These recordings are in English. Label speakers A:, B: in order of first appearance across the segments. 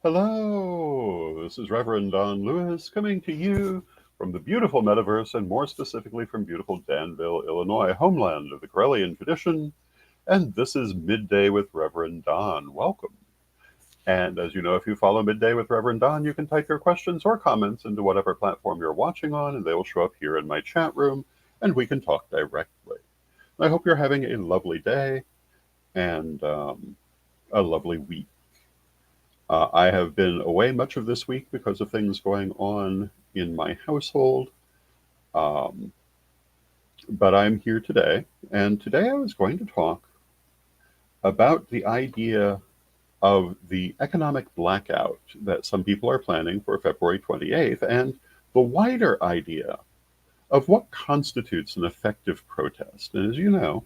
A: Hello, this is Reverend Don Lewis coming to you from the beautiful metaverse and more specifically from beautiful Danville, Illinois, homeland of the Corellian tradition. And this is Midday with Reverend Don. Welcome. And as you know, if you follow Midday with Reverend Don, you can type your questions or comments into whatever platform you're watching on, and they will show up here in my chat room, and we can talk directly. I hope you're having a lovely day and a lovely week. I have been away much of this week because of things going on in my household, um, but I'm here today. And today I was going to talk about the idea of the economic blackout that some people are planning for February 28th and the wider idea of what constitutes an effective protest. And as you know,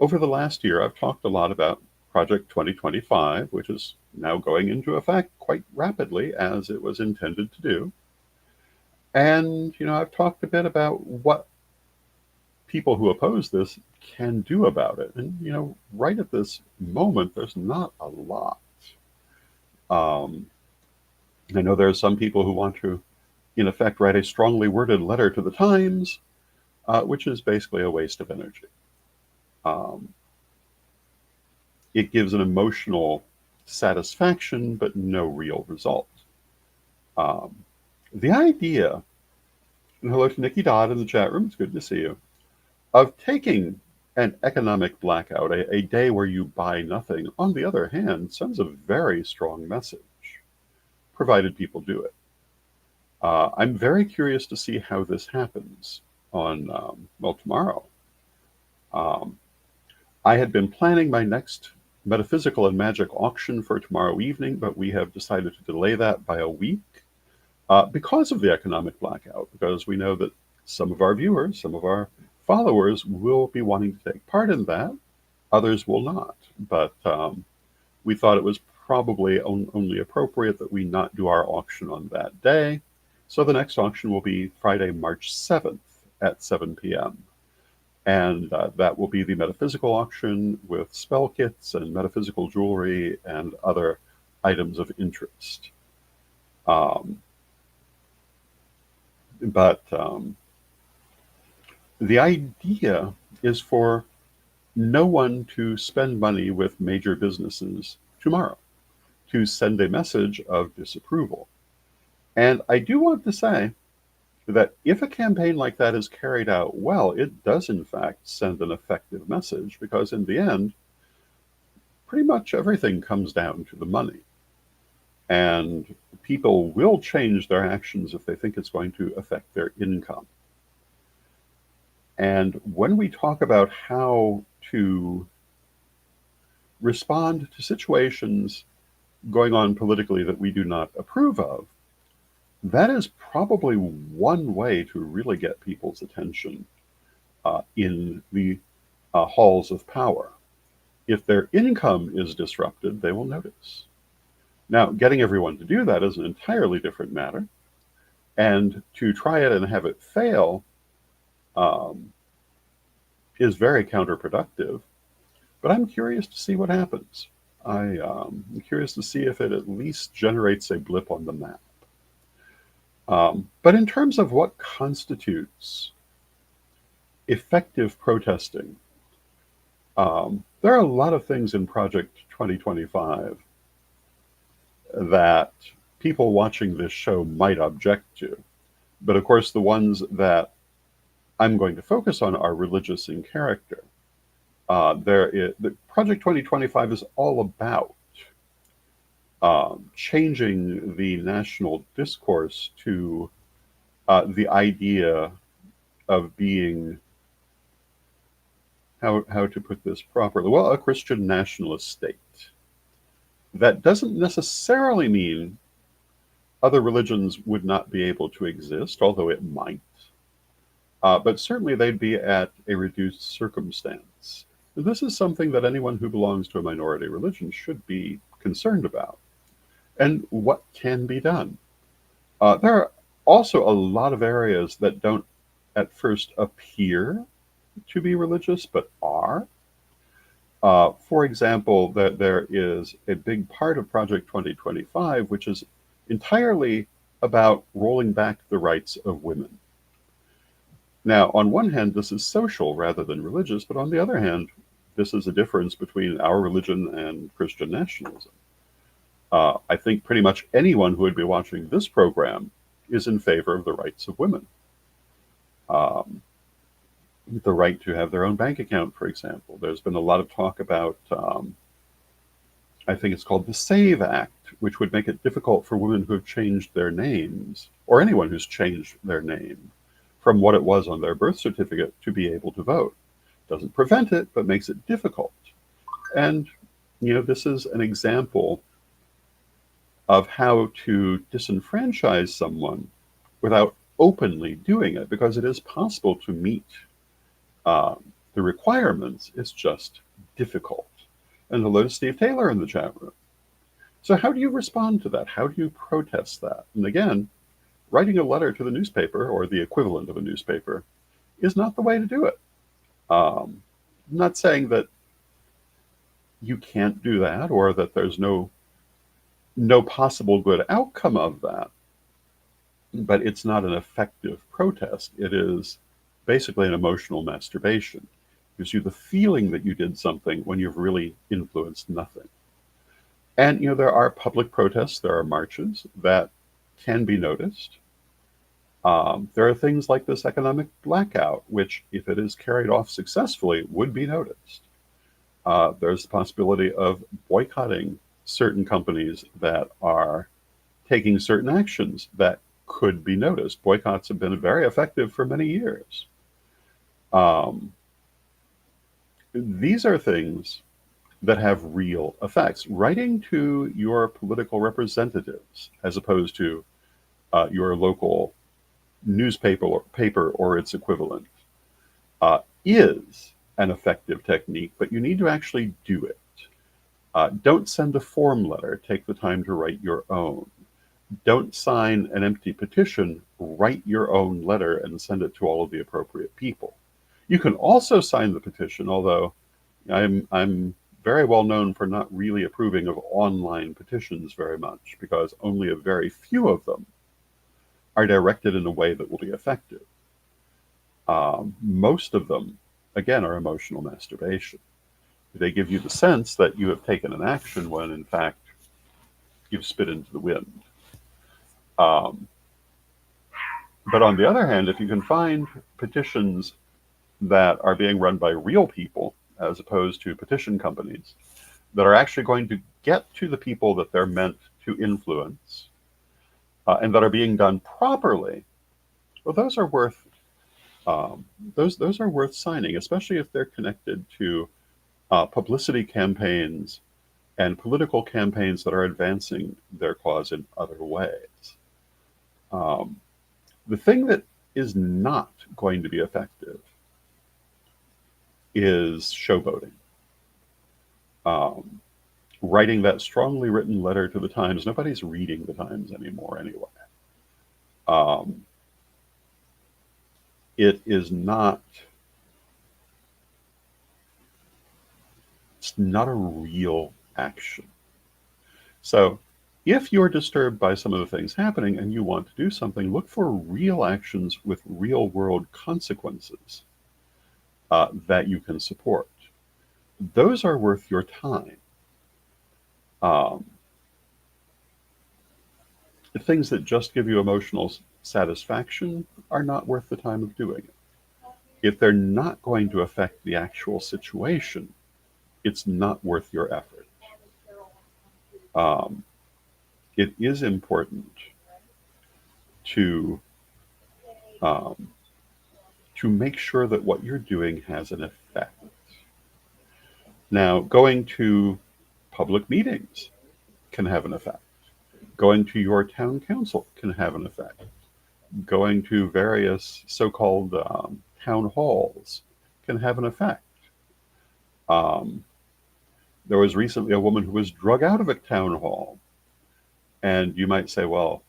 A: over the last year, I've talked a lot about Project 2025, which is now going into effect quite rapidly as it was intended to do. And, I've talked a bit about what people who oppose this can do about it. And, right at this moment, there's not a lot. Um, I know there are some people who want to, in effect, write a strongly worded letter to the Times, which is basically a waste of energy. Um, it gives an emotional satisfaction, but no real result. Um, the idea, and hello to Nikki Dodd in the chat room, it's good to see you, of taking an economic blackout, a day where you buy nothing, on the other hand, sends a very strong message, provided people do it. I'm very curious to see how this happens on, tomorrow. Um, I had been planning my next metaphysical and magic auction for tomorrow evening, but we have decided to delay that by a week because of the economic blackout, because we know that some of our viewers, some of our followers will be wanting to take part in that. Others will not. But we thought it was probably only appropriate that we not do our auction on that day. So the next auction will be Friday, March 7th at 7 p.m. And that will be the metaphysical auction with spell kits and metaphysical jewelry and other items of interest. Um, but the idea is for no one to spend money with major businesses tomorrow, to send a message of disapproval. And I do want to say that if a campaign like that is carried out well, it does in fact send an effective message, because in the end, pretty much everything comes down to the money. And people will change their actions if they think it's going to affect their income. And when we talk about how to respond to situations going on politically that we do not approve of, that is probably one way to really get people's attention in the halls of power. If their income is disrupted, they will notice. Now, getting everyone to do that is an entirely different matter. And to try it and have it fail is very counterproductive. But I'm curious to see what happens. I'm curious to see if it at least generates a blip on the map. But in terms of what constitutes effective protesting, there are a lot of things in Project 2025 that people watching this show might object to. But of course, the ones that I'm going to focus on are religious in character. The Project 2025 is all about changing the national discourse to the idea of being, how to put this properly, well, a Christian nationalist state. That doesn't necessarily mean other religions would not be able to exist, although it might. But certainly they'd be at a reduced circumstance. This is something that anyone who belongs to a minority religion should be concerned about. And what can be done? There are also a lot of areas that don't at first appear to be religious, but are. For example, that there is a big part of Project 2025, which is entirely about rolling back the rights of women. Now, on one hand, this is social rather than religious, but on the other hand, this is a difference between our religion and Christian nationalism. I think pretty much anyone who would be watching this program is in favor of the rights of women. Um, the right to have their own bank account, for example. There's been a lot of talk about, I think it's called the SAVE Act, which would make it difficult for women who have changed their names, or anyone who's changed their name from what it was on their birth certificate, to be able to vote. Doesn't prevent it, but makes it difficult. And, this is an example of how to disenfranchise someone without openly doing it, because it is possible to meet the requirements. It's just difficult. And hello to Steve Taylor in the chat room. So how do you respond to that? How do you protest that? And again, writing a letter to the newspaper, or the equivalent of a newspaper, is not the way to do it. I'm not saying that you can't do that, or that there's no possible good outcome of that, but it's not an effective protest. It is basically an emotional masturbation. It gives you the feeling that you did something when you've really influenced nothing. And there are public protests, there are marches that can be noticed. There are things like this economic blackout, which, if it is carried off successfully, would be noticed. There's the possibility of boycotting certain companies that are taking certain actions that could be noticed. Boycotts have been very effective for many years. These are things that have real effects. Writing to your political representatives, as opposed to your local newspaper or its equivalent, is an effective technique, but you need to actually do it. Don't send a form letter. Take the time to write your own. Don't sign an empty petition. Write your own letter and send it to all of the appropriate people. You can also sign the petition, although I'm very well known for not really approving of online petitions very much, because only a very few of them are directed in a way that will be effective. Most of them, again, are emotional masturbation. They give you the sense that you have taken an action when, in fact, you've spit into the wind. But on the other hand, if you can find petitions that are being run by real people, as opposed to petition companies, that are actually going to get to the people that they're meant to influence, and that are being done properly, well, those are worth signing, especially if they're connected to publicity campaigns and political campaigns that are advancing their cause in other ways. The thing that is not going to be effective is showboating. Writing that strongly written letter to the Times. Nobody's reading the Times anymore anyway. It's not a real action. So if you're disturbed by some of the things happening and you want to do something, look for real actions with real world consequences that you can support. Those are worth your time. The things that just give you emotional satisfaction are not worth the time of doing it. If they're not going to affect the actual situation, it's not worth your effort. It is important to make sure that what you're doing has an effect. Now, going to public meetings can have an effect. Going to your town council can have an effect. Going to various so-called town halls can have an effect. There was recently a woman who was drug out of a town hall. And you might say, well,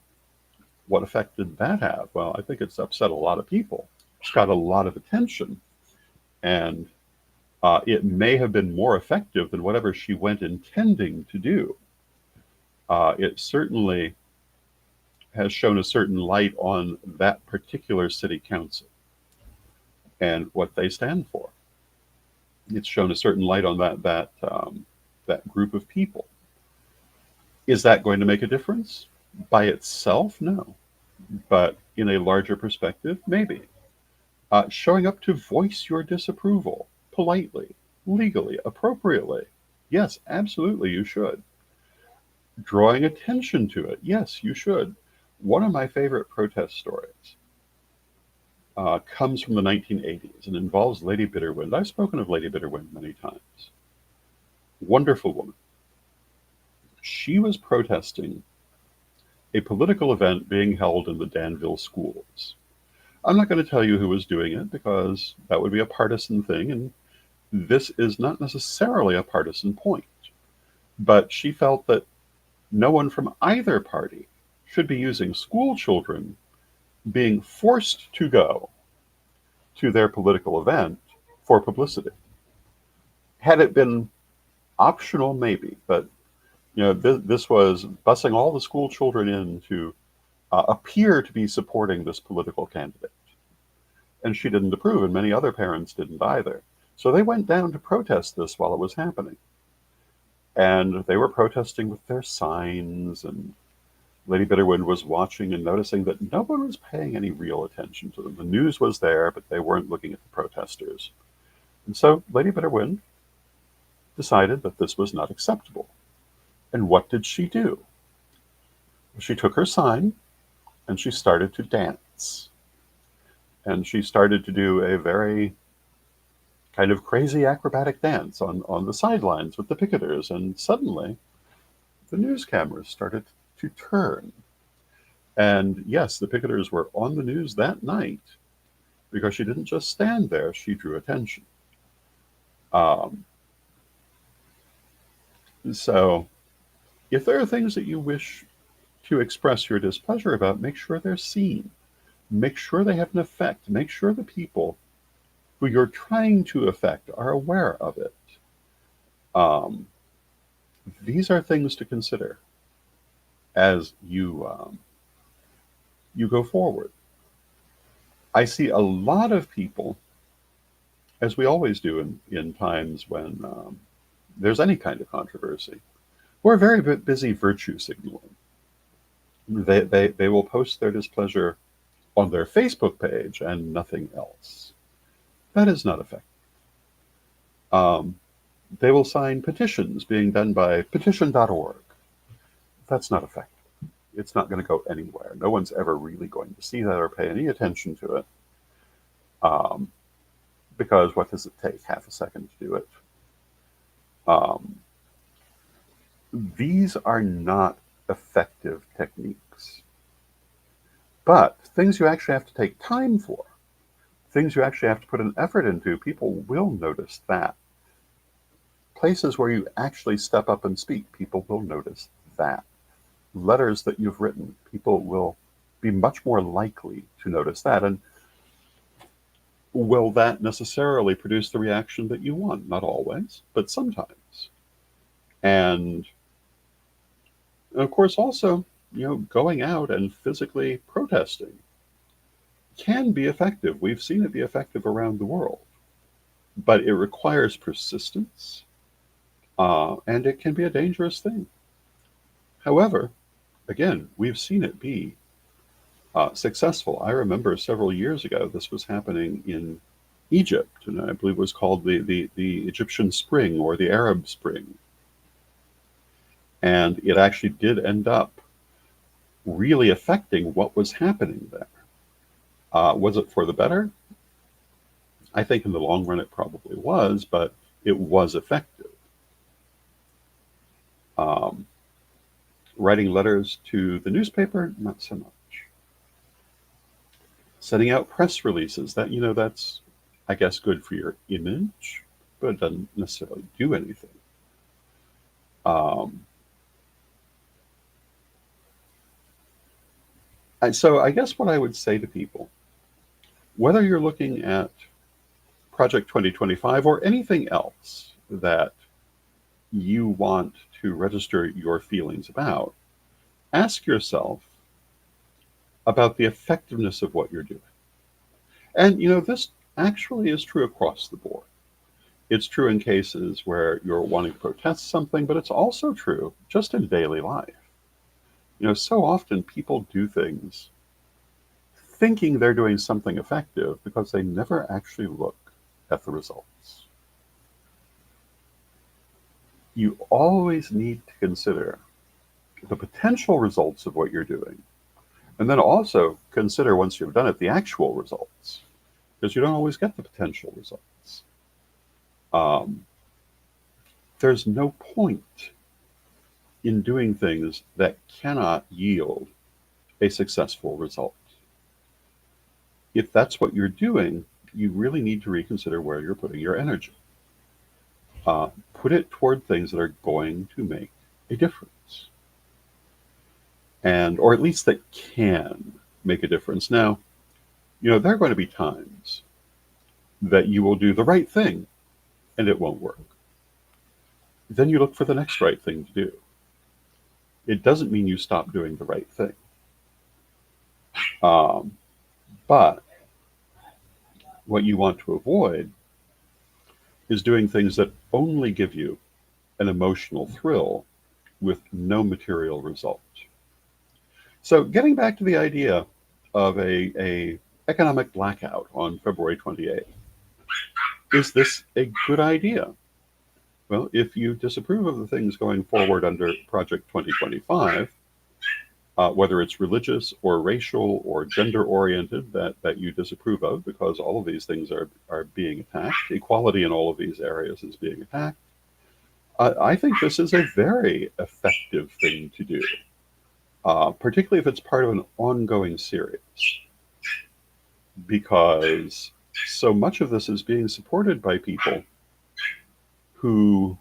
A: what effect did that have? Well, I think it's upset a lot of people. It's got a lot of attention. And It may have been more effective than whatever she went intending to do. It certainly has shown a certain light on that particular city council and what they stand for. It's shown a certain light on that group of people. Is that going to make a difference? By itself, no. But in a larger perspective, maybe. Showing up to voice your disapproval politely, legally, appropriately. Yes, absolutely, you should. Drawing attention to it. Yes, you should. One of my favorite protest stories comes from the 1980s and involves Lady Bitterwind. I've spoken of Lady Bitterwind many times. Wonderful woman. She was protesting a political event being held in the Danville schools. I'm not going to tell you who was doing it because that would be a partisan thing, and this is not necessarily a partisan point. But she felt that no one from either party should be using school children being forced to go to their political event for publicity. Had it been optional, maybe, but this was busing all the school children in to appear to be supporting this political candidate. And she didn't approve, and many other parents didn't either. So they went down to protest this while it was happening. And they were protesting with their signs, and Lady Bitterwind was watching and noticing that no one was paying any real attention to them. The news was there, but they weren't looking at the protesters. And so Lady Bitterwind decided that this was not acceptable. And what did she do? She took her sign and she started to dance. And she started to do a very kind of crazy acrobatic dance on the sidelines with the picketers. And suddenly, the news cameras started to turn. And yes, the picketers were on the news that night because she didn't just stand there, she drew attention. So if there are things that you wish to express your displeasure about, make sure they're seen. Make sure they have an effect. Make sure the people who you're trying to affect are aware of it. These are things to consider as you go forward. I see a lot of people, as we always do in times when there's any kind of controversy, who are very busy virtue signaling. They will post their displeasure on their Facebook page and nothing else. That is not effective. They will sign petitions being done by petition.org. That's not effective. It's not going to go anywhere. No one's ever really going to see that or pay any attention to it. Because what does it take? Half a second to do it. These are not effective techniques. But things you actually have to take time for, things you actually have to put an effort into, people will notice that. Places where you actually step up and speak, people will notice that. Letters that you've written, people will be much more likely to notice that. And will that necessarily produce the reaction that you want? Not always, but sometimes. And of course, also, going out and physically protesting can be effective. We've seen it be effective around the world, but it requires persistence, and it can be a dangerous thing. However, again, we've seen it be successful. I remember several years ago, this was happening in Egypt, and I believe it was called the Egyptian Spring or the Arab Spring. And it actually did end up really affecting what was happening there. Was it for the better? I think in the long run it probably was, but it was effective. Writing letters to the newspaper, not so much. Sending out press releases, that's, I guess, good for your image, but it doesn't necessarily do anything. So I guess what I would say to people, whether you're looking at Project 2025 or anything else that you want to register your feelings about, ask yourself about the effectiveness of what you're doing. And this actually is true across the board. It's true in cases where you're wanting to protest something, but it's also true just in daily life. So often people do things thinking they're doing something effective because they never actually look at the results. You always need to consider the potential results of what you're doing, and then also consider, once you've done it, the actual results, because you don't always get the potential results. There's no point in doing things that cannot yield a successful result. If that's what you're doing, you really need to reconsider where you're putting your energy. Put it toward things that are going to make a difference, or at least that can make a difference. Now, there are going to be times that you will do the right thing and it won't work. Then you look for the next right thing to do. It doesn't mean you stop doing the right thing. But what you want to avoid is doing things that only give you an emotional thrill with no material result. So getting back to the idea of a economic blackout on February 28th, is this a good idea? Well, if you disapprove of the things going forward under Project 2025, whether it's religious or racial or gender-oriented that you disapprove of, because all of these things are being attacked, equality in all of these areas is being attacked, I think this is a very effective thing to do, particularly if it's part of an ongoing series, because so much of this is being supported by people who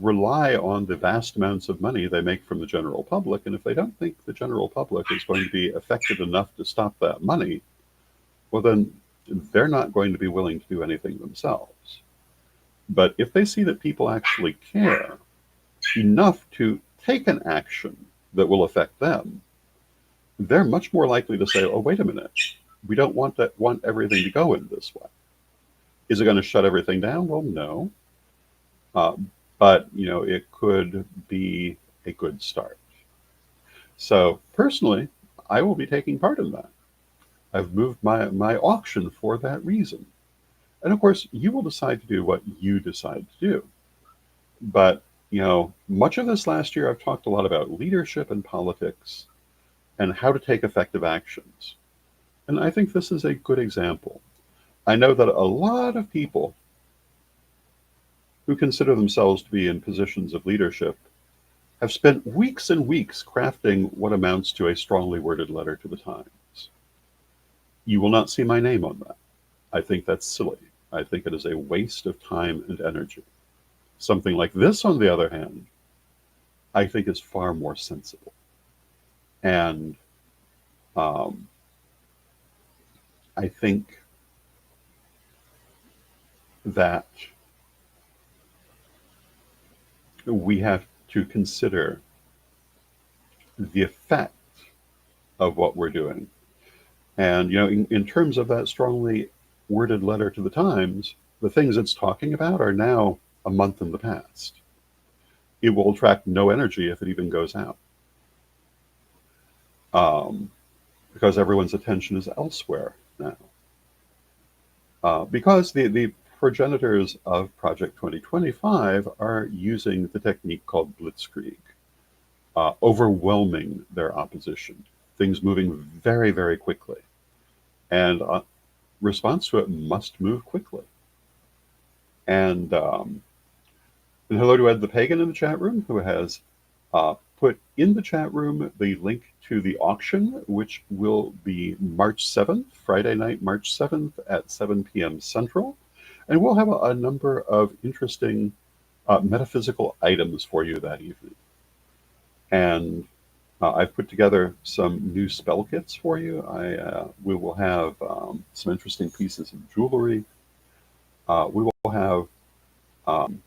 A: rely on the vast amounts of money they make from the general public, and if they don't think the general public is going to be effective enough to stop that money, well, then they're not going to be willing to do anything themselves. But if they see that people actually care enough to take an action that will affect them, they're much more likely to say, oh, wait a minute, we don't want everything to go in this way. Is it going to shut everything down? Well, no. But it could be a good start. So personally, I will be taking part in that. I've moved my auction for that reason. And of course, you will decide to do what you decide to do. But, much of this last year, I've talked a lot about leadership and politics and how to take effective actions. And I think this is a good example. I know that a lot of people who consider themselves to be in positions of leadership have spent weeks and weeks crafting what amounts to a strongly worded letter to the Times. You will not see my name on that. I think that's silly. I think it is a waste of time and energy. Something like this, on the other hand, I think is far more sensible. And I think that we have to consider the effect of what we're doing. And, in terms of that strongly worded letter to the Times, the things it's talking about are now a month in the past. It will attract no energy if it even goes out, because everyone's attention is elsewhere now. Because the progenitors of Project 2025 are using the technique called blitzkrieg, overwhelming their opposition, things moving very, very quickly. And response to it must move quickly. And hello to Ed the Pagan in the chat room, who has put in the chat room the link to the auction, which will be March 7th, Friday night, March 7th at 7 p.m. Central. And we'll have a number of interesting metaphysical items for you that evening. And I've put together some new spell kits for you. We will have some interesting pieces of jewelry. We will have um,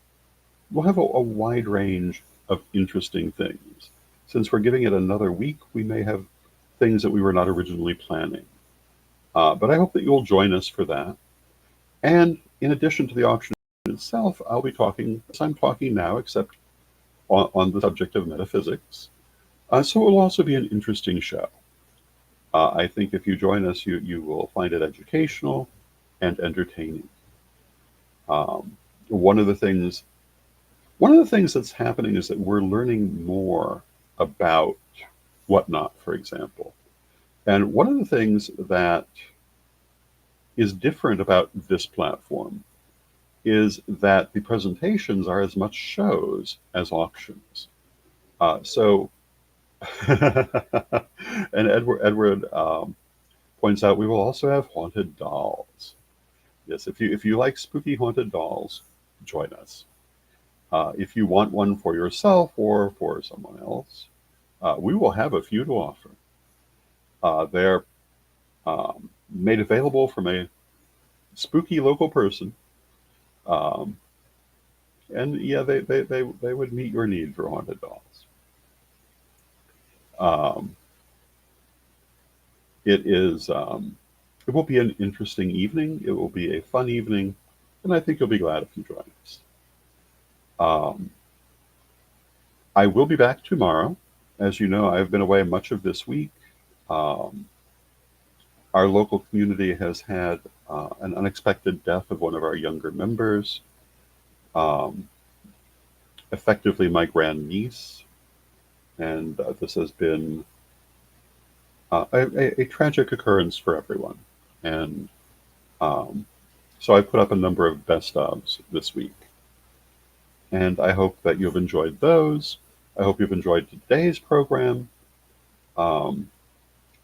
A: we'll have a wide range of interesting things. Since we're giving it another week, we may have things that we were not originally planning. But I hope that you'll join us for that. And in addition to the auction itself, I'll be talking, as I'm talking now, except on the subject of metaphysics. So it will also be an interesting show. I think if you join us, you will find it educational and entertaining. Um, one of the things one of the things that's happening is that we're learning more about whatnot, for example. And one of the things that is different about this platform is that the presentations are as much shows as auctions. So, and Edward points out we will also have haunted dolls. Yes, if you like spooky haunted dolls, join us. If you want one for yourself or for someone else, we will have a few to offer. They're made available from a spooky local person. Um, and yeah, they would meet your need for haunted dolls. Um, it will be an interesting evening. It will be a fun evening, and I think you'll be glad if you join us. Um, I will be back tomorrow. As you know, I've been away much of this week. Um, our local community has had an unexpected death of one of our younger members, um, effectively my grandniece, and this has been a tragic occurrence for everyone. And um, so I put up a number of best ofs this week, and I hope that you've enjoyed those. I hope you've enjoyed today's program. Um,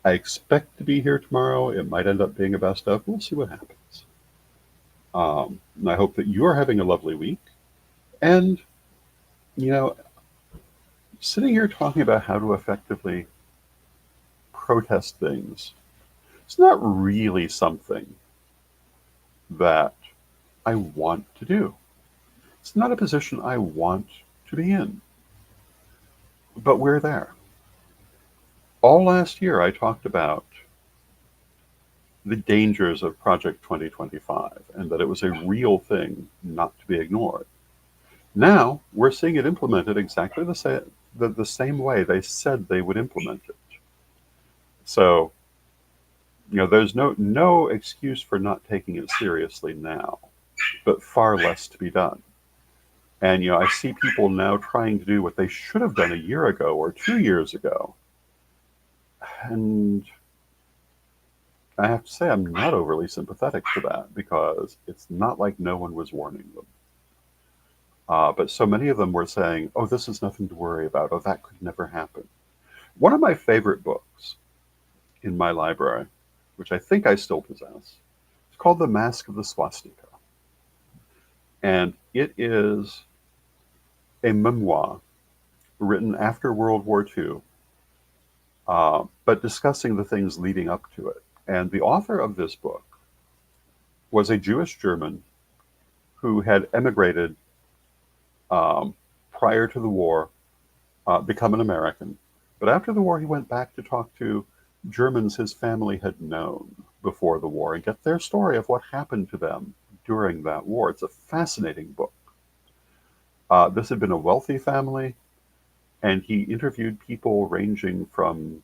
A: I expect to be here tomorrow. It might end up being a best of. We'll see what happens. And I hope that you're having a lovely week. And, you know, sitting here talking about how to effectively protest things, it's not really something that I want to do. It's not a position I want to be in. But we're there. All last year, I talked about the dangers of Project 2025 and that it was a real thing not to be ignored. Now we're seeing it implemented exactly the same way they said they would implement it. So, there's no excuse for not taking it seriously now, but far less to be done. And I see people now trying to do what they should have done a year ago or 2 years ago. And I have to say I'm not overly sympathetic to that because it's not like no one was warning them. But so many of them were saying, oh, this is nothing to worry about. Oh, that could never happen. One of my favorite books in my library, which I think I still possess, it's called The Mask of the Swastika. And it is a memoir written after World War II, but discussing the things leading up to it. And the author of this book was a Jewish German who had emigrated prior to the war, become an American. But after the war, he went back to talk to Germans his family had known before the war and get their story of what happened to them during that war. It's a fascinating book. This had been a wealthy family, and he interviewed people ranging from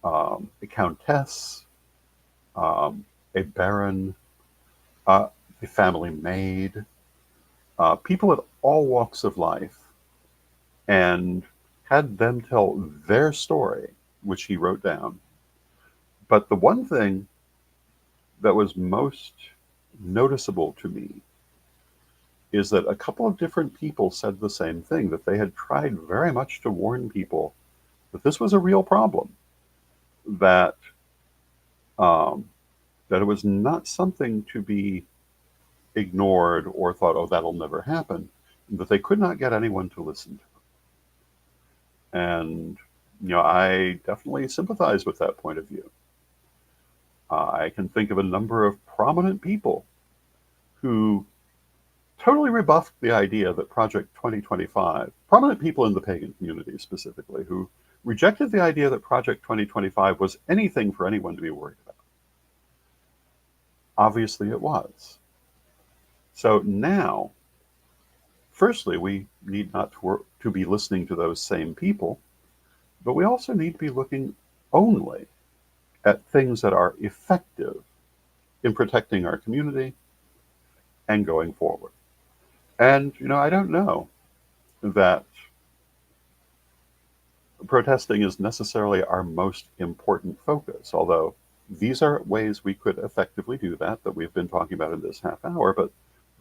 A: a countess, a baron, a family maid, people at all walks of life, and had them tell their story, which he wrote down. But the one thing that was most noticeable to me is that a couple of different people said the same thing, that they had tried very much to warn people that this was a real problem, that um, that it was not something to be ignored or thought, oh, that'll never happen, that they could not get anyone to listen to them. And, I definitely sympathize with that point of view. I can think of a number of prominent people who totally rebuffed the idea that Project 2025, prominent people in the pagan community specifically, who rejected the idea that Project 2025 was anything for anyone to be worried about. Obviously it was. So now, firstly, we need not to be listening to those same people, but we also need to be looking only at things that are effective in protecting our community and going forward. And, I don't know that protesting is necessarily our most important focus, although these are ways we could effectively do that we've been talking about in this half hour. But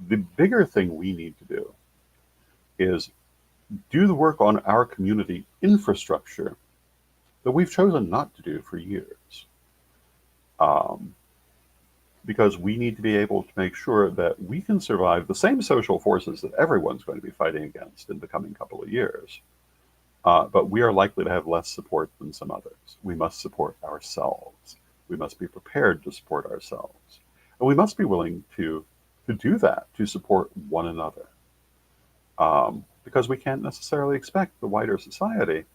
A: the bigger thing we need to do is do the work on our community infrastructure that we've chosen not to do for years. Because we need to be able to make sure that we can survive the same social forces that everyone's going to be fighting against in the coming couple of years. But we are likely to have less support than some others. We must support ourselves. We must be prepared to support ourselves. And we must be willing to do that, to support one another. Because we can't necessarily expect the wider society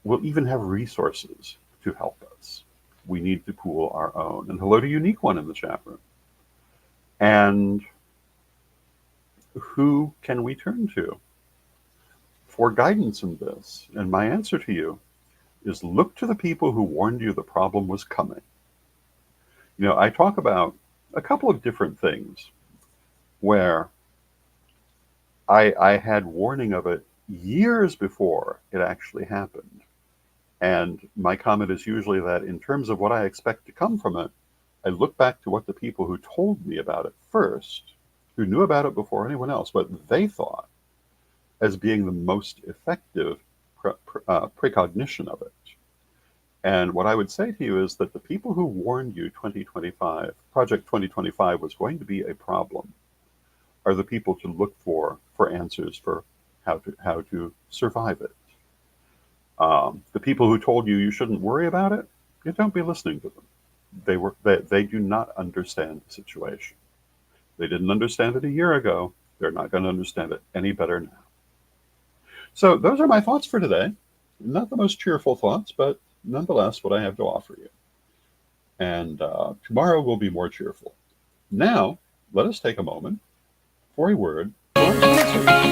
A: will even have resources to help us. We need to pool our own. And hello to Unique One in the chat room. And who can we turn to for guidance in this? And my answer to you is look to the people who warned you the problem was coming. I talk about a couple of different things where I had warning of it years before it actually happened. And my comment is usually that in terms of what I expect to come from it, I look back to what the people who told me about it first, who knew about it before anyone else, what they thought as being the most effective precognition of it. And what I would say to you is that the people who warned you Project 2025 was going to be a problem, are the people to look for answers for how to survive it. The people who told you shouldn't worry about it, you don't be listening to them. They do not understand the situation. They didn't understand it a year ago. They're not going to understand it any better now. So those are my thoughts for today. Not the most cheerful thoughts, but nonetheless what I have to offer you. And tomorrow will be more cheerful. Now, let us take a moment for a word for our sponsor.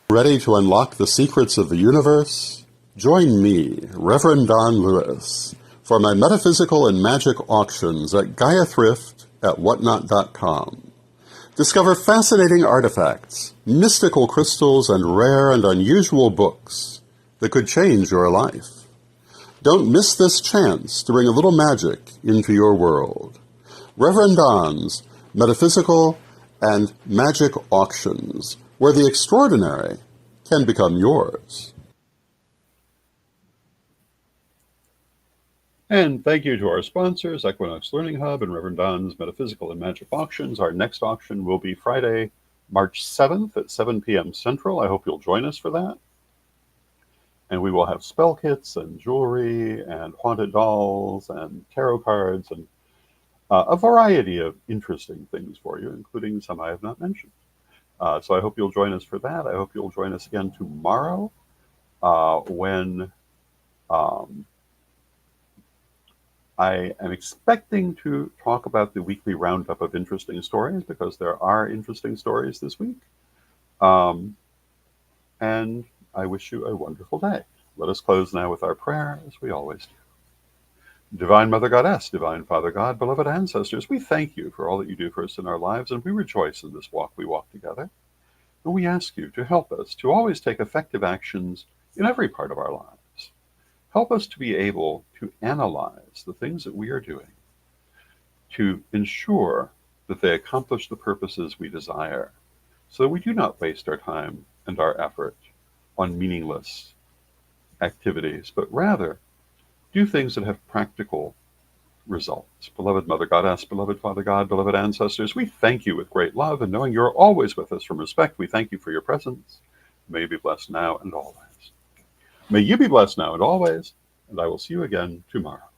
A: Ready to unlock the secrets of the universe? Join me, Rev Don Lewis, for my metaphysical and magic auctions at Gaia Thrift at whatnot.com. Discover fascinating artifacts, mystical crystals, and rare and unusual books that could change your life. Don't miss this chance to bring a little magic into your world. Rev Don's Metaphysical and Magic Auctions, where the extraordinary can become yours. And thank you to our sponsors, Equinox Learning Hub and Rev Don's Metaphysical and Magic Auctions. Our next auction will be Friday, March 7th at 7 p.m. Central. I hope you'll join us for that. And we will have spell kits and jewelry and haunted dolls and tarot cards and a variety of interesting things for you, including some I have not mentioned. So I hope you'll join us for that. I hope you'll join us again tomorrow when I am expecting to talk about the weekly roundup of interesting stories, because there are interesting stories this week. And I wish you a wonderful day. Let us close now with our prayer, as we always do. Divine Mother Goddess, Divine Father God, beloved ancestors, we thank you for all that you do for us in our lives, and we rejoice in this walk we walk together. And we ask you to help us to always take effective actions in every part of our lives. Help us to be able to analyze the things that we are doing, to ensure that they accomplish the purposes we desire, so that we do not waste our time and our effort on meaningless activities, but rather do things that have practical results. Beloved Mother Goddess, beloved Father God, beloved ancestors, we thank you with great love, and knowing you're always with us from respect, we thank you for your presence. May you be blessed now and always. May you be blessed now and always, and I will see you again tomorrow.